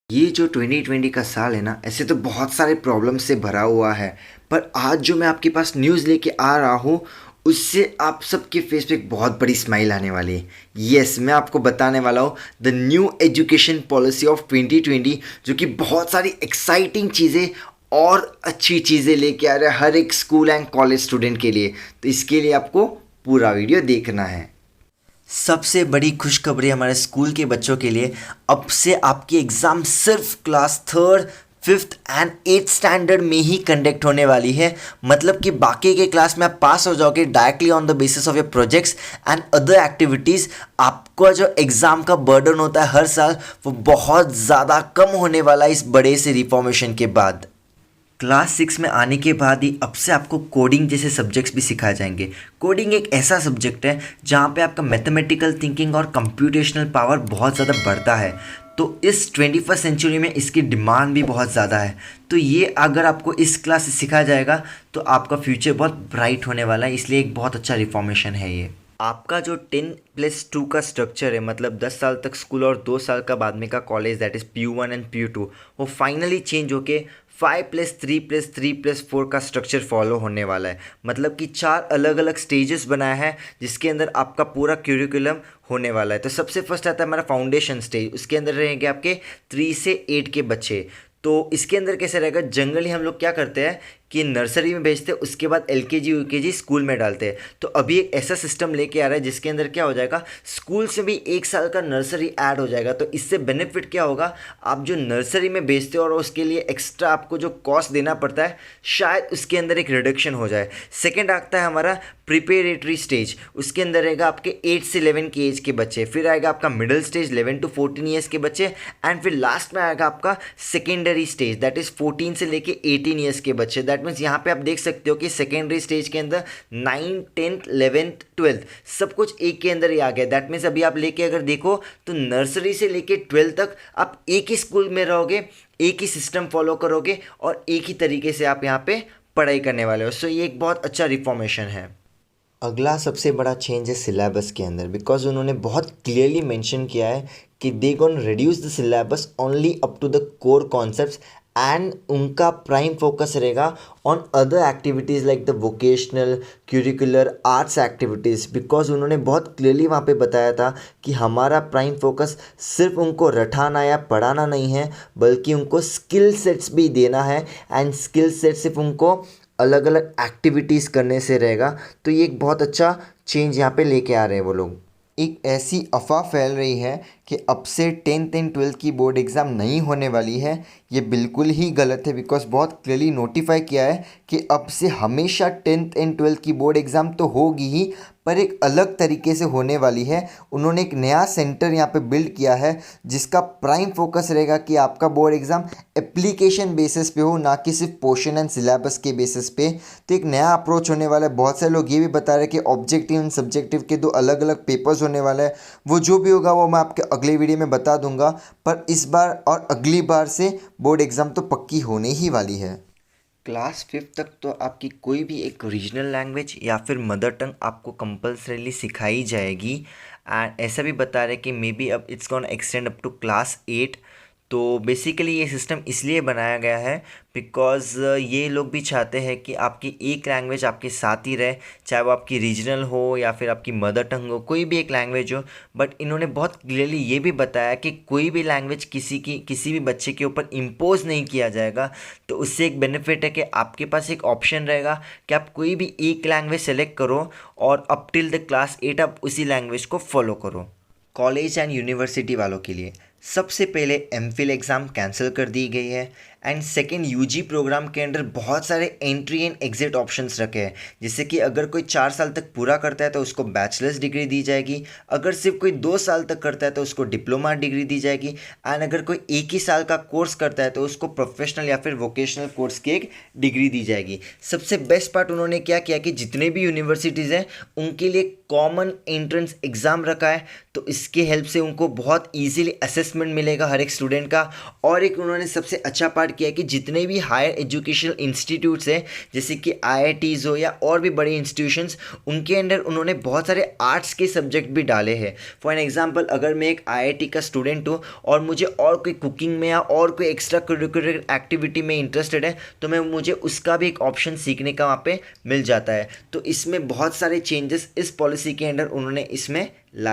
ये जो 2020 का साल है ना, ऐसे तो बहुत सारे प्रॉब्लम से भरा हुआ है। पर आज जो मैं आपके पास न्यूज़ लेके आ रहा हूँ, उससे आप सबके फेस पे एक बहुत बड़ी स्माइल आने वाली है। यस, मैं आपको बताने वाला हूँ the new education policy of 2020, जो कि बहुत सारी एक्साइटिंग चीज़ें और अच्छी चीज़ें लेके आ रहा है हर एक स्कूल एंड कॉलेज स्टूडेंट के लिए। तो इसके लिए आपको पूरा वीडियो देखना है। सबसे बड़ी खुशखबरी हमारे स्कूल के बच्चों के लिए, अब से आपके एग्ज़ाम सिर्फ class third, fifth and eighth standard में ही कंडक्ट होने वाली है। मतलब कि बाकी के क्लास में आप पास हो जाओगे directly on the basis of your projects and other activities. आपका जो एग्ज़ाम का बर्डन होता है हर साल, वो बहुत ज़्यादा कम होने वाला है इस बड़े से रिफॉर्मेशन के बाद। क्लास 6 में आने के बाद ही अब से आपको कोडिंग जैसे सब्जेक्ट्स भी सिखाए जाएंगे। कोडिंग एक ऐसा सब्जेक्ट है जहाँ पे आपका मैथमेटिकल थिंकिंग और कंप्यूटेशनल पावर बहुत ज़्यादा बढ़ता है। तो इस 21st सेंचुरी में इसकी डिमांड भी बहुत ज़्यादा है। तो ये अगर आपको इस क्लास से सिखाया जाएगा तो आपका फ्यूचर बहुत ब्राइट होने वाला है, इसलिए एक बहुत अच्छा रिफॉर्मेशन है ये। आपका जो 10+2 का स्ट्रक्चर है, मतलब 10 साल तक स्कूल और 2 साल का बाद में का college, that is PU1 and PU2, वो फाइनली चेंज होके 5+3+3+4 का स्ट्रक्चर फॉलो होने वाला है। मतलब कि 4 अलग अलग स्टेजेस बनाया है जिसके अंदर आपका पूरा क्यूरिकुलम होने वाला है। तो सबसे फर्स्ट आता है हमारा फाउंडेशन स्टेज, उसके अंदर रहेंगे आपके 3 से 8 के बच्चे। तो इसके अंदर कैसे रहेगा, जनरली हम लोग क्या करते हैं कि नर्सरी में भेजते हैं, उसके बाद LKG UKG स्कूल में डालते हैं। तो अभी एक ऐसा सिस्टम लेके आ रहा है जिसके अंदर क्या हो जाएगा, स्कूल से भी 1 साल का नर्सरी ऐड हो जाएगा। तो इससे बेनिफिट क्या होगा, आप जो नर्सरी में भेजते हो और उसके लिए एक्स्ट्रा आपको जो कॉस्ट देना पड़ता है, शायद उसके अंदर एक रिडक्शन हो जाए। सेकेंड आता है हमारा प्रिपेरेटरी स्टेज, उसके अंदर रहेगा आपके 8 से 11 की एज के बच्चे। फिर आएगा आपका मिडिल स्टेज 11 to 14 ईयर्स के बच्चे। एंड फिर लास्ट में आएगा आपका सेकेंडरी स्टेज, दैट इज़ 14 से लेके 18 ईयर्स के बच्चे। दैट मीन्स यहाँ पे आप देख सकते हो कि सेकेंडरी स्टेज के अंदर 9, 10th, 11th, 12th सब कुछ एक के अंदर ही आ गया। दैट मीन्स अभी आप लेके अगर देखो तो नर्सरी से लेके 12th तक आप एक ही स्कूल में रहोगे, एक ही सिस्टम फॉलो करोगे और एक ही तरीके से आप यहाँ पे पढ़ाई करने वाले हो। सो ये एक बहुत अच्छा रिफॉर्मेशन है। अगला सबसे बड़ा चेंज है सिलेबस के अंदर, बिकॉज उन्होंने बहुत क्लियरली मेंशन किया है कि they gone reduce the syllabus only up to the core concepts and उनका प्राइम फोकस रहेगा on other activities like the vocational curricular arts activities. Because उन्होंने बहुत क्लियरली वहाँ पे बताया था कि हमारा प्राइम फोकस सिर्फ उनको रटाना या पढ़ाना नहीं है, बल्कि उनको स्किल सेट्स भी देना है। एंड स्किल सेट सिर्फ उनको अलग अलग एक्टिविटीज़ करने से रहेगा। तो ये एक बहुत अच्छा चेंज यहाँ पे लेके आ रहे हैं वो लोग। एक ऐसी अफवाह फैल रही है कि अब से 10th एंड 12th की बोर्ड एग्ज़ाम नहीं होने वाली है। ये बिल्कुल ही गलत है, बिकॉज बहुत क्लियरली नोटिफाई किया है कि अब से हमेशा 10th एंड 12th की बोर्ड एग्ज़ाम तो होगी ही, पर एक अलग तरीके से होने वाली है। उन्होंने एक नया सेंटर यहाँ पे बिल्ड किया है जिसका प्राइम फोकस रहेगा कि आपका बोर्ड एग्ज़ाम एप्लीकेशन बेसिस पे हो, ना कि सिर्फ पोर्शन एंड सिलेबस के बेसिस पे। तो एक नया अप्रोच होने वाला है। बहुत सारे लोग ये भी बता रहे हैं कि ऑब्जेक्टिव एंड सब्जेक्टिव के 2 अलग अलग पेपर्स होने वाले हैं। वो जो भी होगा वो मैं आपके अगले वीडियो में बता दूंगा। पर इस बार और अगली बार से बोर्ड एग्ज़ाम तो पक्की होने ही वाली है। क्लास 5th तक तो आपकी कोई भी एक रीजनल लैंग्वेज या फिर मदर टंग आपको कंपलसरीली सिखाई जाएगी। एंड ऐसा भी बता रहे कि मे बी अब it's gone extend up to class 8। तो बेसिकली ये सिस्टम इसलिए बनाया गया है बिकॉज ये लोग भी चाहते हैं कि आपकी एक लैंग्वेज आपके साथ ही रहे, चाहे वो आपकी रीजनल हो या फिर आपकी मदर टंग हो, कोई भी एक लैंग्वेज हो। बट इन्होंने बहुत क्लियरली ये भी बताया कि कोई भी लैंग्वेज किसी भी बच्चे के ऊपर इम्पोज नहीं किया जाएगा। तो उससे एक बेनिफिट है कि आपके पास एक ऑप्शन रहेगा कि आप कोई भी एक लैंग्वेज सेलेक्ट करो और अप टिल द क्लास 8 आप उसी लैंग्वेज को फॉलो करो। कॉलेज एंड यूनिवर्सिटी वालों के लिए सबसे पहले MPhil एग्ज़ाम कैंसिल कर दी गई है। एंड सेकेंड, UG प्रोग्राम के अंदर बहुत सारे एंट्री एंड एग्जिट ऑप्शंस रखे हैं, जिससे कि अगर कोई 4 साल तक पूरा करता है तो उसको बैचलर्स डिग्री दी जाएगी, अगर सिर्फ कोई 2 साल तक करता है तो उसको डिप्लोमा डिग्री दी जाएगी, एंड अगर कोई 1 ही साल का कोर्स करता है तो उसको प्रोफेशनल या फिर वोकेशनल कोर्स की एक डिग्री दी जाएगी। सबसे बेस्ट पार्ट उन्होंने क्या किया कि जितने भी यूनिवर्सिटीज़ हैं उनके लिए कॉमन एंट्रेंस एग्ज़ाम रखा है। तो इसके हेल्प से उनको बहुत ईजीली असेसमेंट मिलेगा हर एक स्टूडेंट का। और एक उन्होंने सबसे अच्छा पार्ट किया है कि जितने भी हायर एजुकेशनल इंस्टीट्यूट्स हैं, जैसे कि आईआईटीज़ हो या और भी बड़े इंस्टीट्यूशंस, उनके अंदर उन्होंने बहुत सारे आर्ट्स के सब्जेक्ट भी डाले हैं। फॉर एन एग्जांपल, अगर मैं एक आईआईटी का स्टूडेंट हूँ और मुझे और कोई कुकिंग में या और कोई एक्स्ट्रा करिकुलर एक्टिविटी में इंटरेस्टेड है, तो मुझे उसका भी एक ऑप्शन सीखने का वहाँ पे मिल जाता है। तो इसमें बहुत सारे चेंजेस इस पॉलिसी के अंदर उन्होंने इसमें लाए।